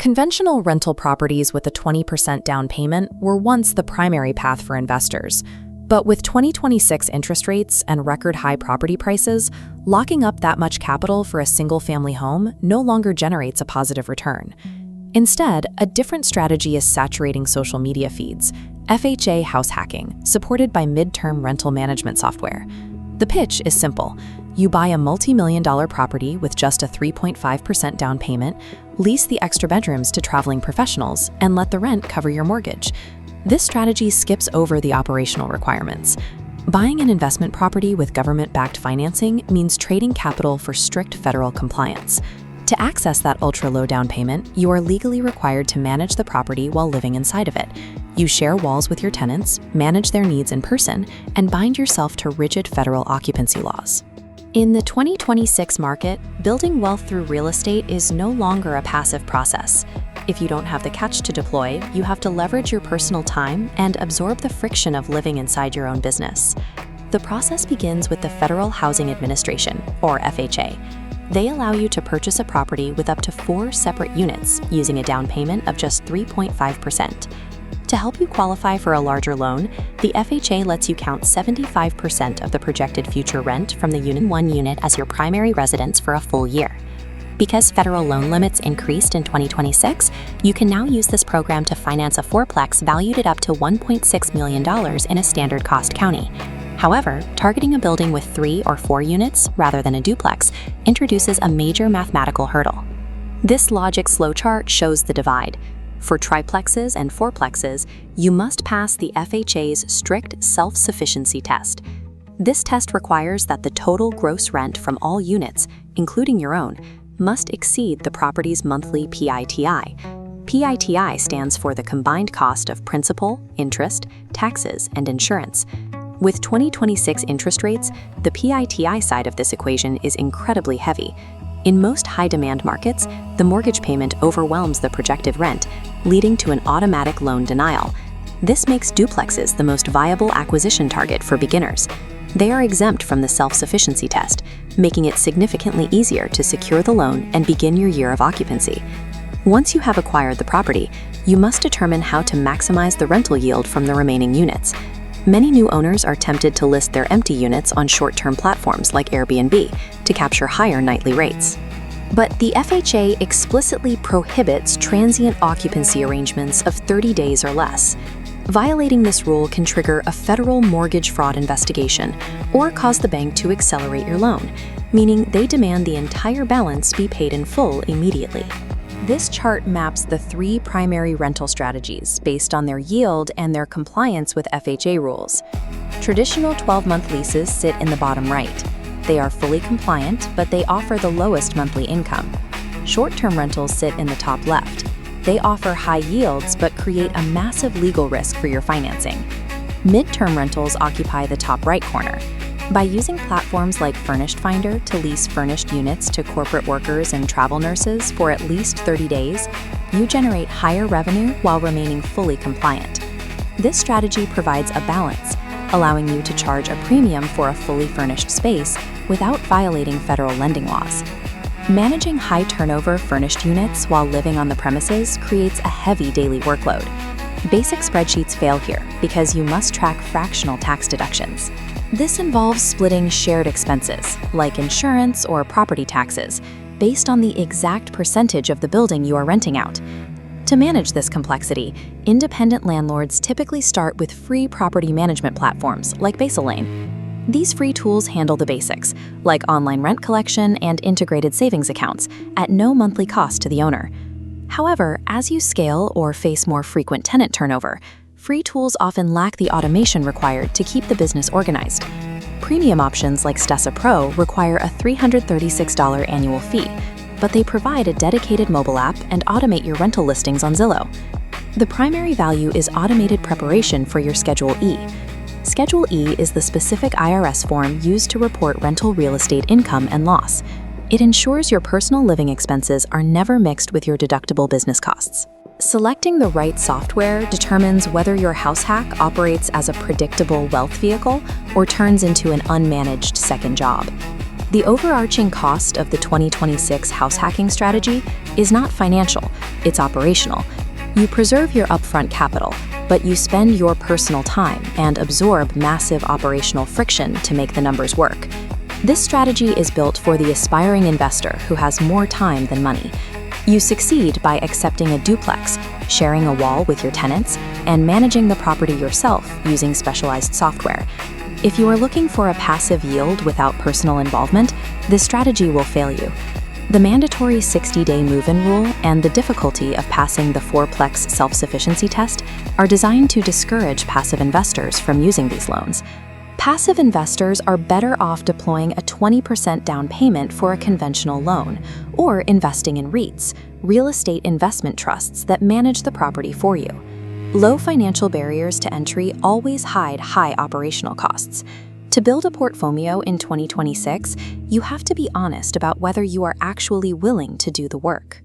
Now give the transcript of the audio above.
Conventional rental properties with a 20% down payment were once the primary path for investors. But with 2026 interest rates and record high property prices, locking up that much capital for a single-family home no longer generates a positive return. Instead, a different strategy is saturating social media feeds, FHA house hacking, supported by midterm rental management software. The pitch is simple. You buy a multi-million-dollar property with just a 3.5% down payment, lease the extra bedrooms to traveling professionals, and let the rent cover your mortgage. This strategy skips over the operational requirements. Buying an investment property with government-backed financing means trading capital for strict federal compliance. To access that ultra-low down payment, you are legally required to manage the property while living inside of it. You share walls with your tenants, manage their needs in person, and bind yourself to rigid federal occupancy laws. In the 2026 market, building wealth through real estate is no longer a passive process. If you don't have the cash to deploy, you have to leverage your personal time and absorb the friction of living inside your own business. The process begins with the Federal Housing Administration, or FHA. They allow you to purchase a property with up to 4 separate units using a down payment of just 3.5%. To help you qualify for a larger loan, the FHA lets you count 75% of the projected future rent from the one unit as your primary residence for a full year. Because federal loan limits increased in 2026, you can now use this program to finance a fourplex valued at up to $1.6 million in a standard cost county. However, targeting a building with 3 or 4 units rather than a duplex introduces a major mathematical hurdle. This logic flow chart shows the divide. For triplexes and fourplexes, you must pass the FHA's strict self-sufficiency test. This test requires that the total gross rent from all units, including your own, must exceed the property's monthly PITI. PITI stands for the combined cost of principal, interest, taxes, and insurance. With 2026 interest rates, the PITI side of this equation is incredibly heavy. In most high-demand markets, the mortgage payment overwhelms the projected rent, leading to an automatic loan denial. This makes duplexes the most viable acquisition target for beginners. They are exempt from the self-sufficiency test, making it significantly easier to secure the loan and begin your year of occupancy. Once you have acquired the property, you must determine how to maximize the rental yield from the remaining units. Many new owners are tempted to list their empty units on short-term platforms like Airbnb to capture higher nightly rates. But the FHA explicitly prohibits transient occupancy arrangements of 30 days or less. Violating this rule can trigger a federal mortgage fraud investigation or cause the bank to accelerate your loan, meaning they demand the entire balance be paid in full immediately. This chart maps the 3 primary rental strategies based on their yield and their compliance with FHA rules. Traditional 12-month leases sit in the bottom right. They are fully compliant, but they offer the lowest monthly income. Short-term rentals sit in the top left. They offer high yields but create a massive legal risk for your financing. Midterm rentals occupy the top right corner. By using platforms like Furnished Finder to lease furnished units to corporate workers and travel nurses for at least 30 days, you generate higher revenue while remaining fully compliant. This strategy provides a balance, allowing you to charge a premium for a fully furnished space without violating federal lending laws. Managing high-turnover furnished units while living on the premises creates a heavy daily workload. Basic spreadsheets fail here because you must track fractional tax deductions. This involves splitting shared expenses, like insurance or property taxes, based on the exact percentage of the building you are renting out. To manage this complexity, independent landlords typically start with free property management platforms like Baselane. These free tools handle the basics, like online rent collection and integrated savings accounts, at no monthly cost to the owner. However, as you scale or face more frequent tenant turnover, free tools often lack the automation required to keep the business organized. Premium options like Stessa Pro require a $336 annual fee, but they provide a dedicated mobile app and automate your rental listings on Zillow. The primary value is automated preparation for your Schedule E. Schedule E is the specific IRS form used to report rental real estate income and loss. It ensures your personal living expenses are never mixed with your deductible business costs. Selecting the right software determines whether your house hack operates as a predictable wealth vehicle or turns into an unmanaged second job. The overarching cost of the 2026 house hacking strategy is not financial, it's operational. You preserve your upfront capital, but you spend your personal time and absorb massive operational friction to make the numbers work. This strategy is built for the aspiring investor who has more time than money. You succeed by accepting a duplex, sharing a wall with your tenants, and managing the property yourself using specialized software. If you are looking for a passive yield without personal involvement, this strategy will fail you. The mandatory 60-day move-in rule and the difficulty of passing the Fourplex self-sufficiency test are designed to discourage passive investors from using these loans. Passive investors are better off deploying a 20% down payment for a conventional loan or investing in REITs, real estate investment trusts that manage the property for you. Low financial barriers to entry always hide high operational costs. To build a portfolio in 2026, you have to be honest about whether you are actually willing to do the work.